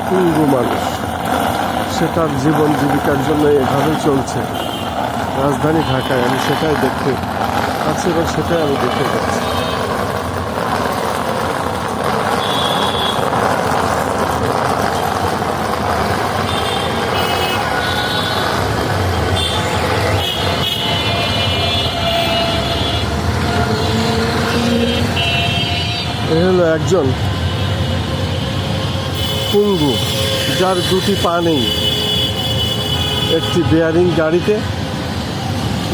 পঙ্গু মানুষ, সে তার জীবন জীবিকার জন্য এভাবেই চলছে রাজধানী ঢাকায়। আমি সেটাই দেখতে পাচ্ছি এবং সেটাই আমি দেখতে পাচ্ছি। এ হলো একজন পঙ্গু, যার দুটি পা নেই, একটি বেয়ারিং গাড়িতে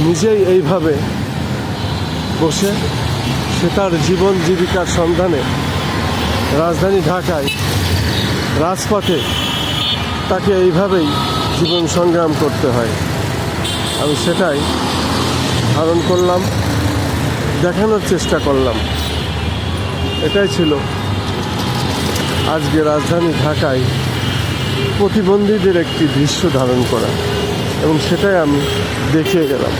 নিজেই এইভাবে বসে সে তার জীবন জীবিকার সন্ধানে রাজধানী ঢাকায় রাজপথে তাকে এইভাবেই জীবন সংগ্রাম করতে হয়। আমি সেটাই ধারণ করলাম, দেখানোর চেষ্টা করলাম। এটাই ছিল আজকে রাজধানী ঢাকায় প্রতিবন্ধীদের একটি দৃশ্য ধারণ করা, এবং সেটাই আমি দেখিয়ে গেলাম।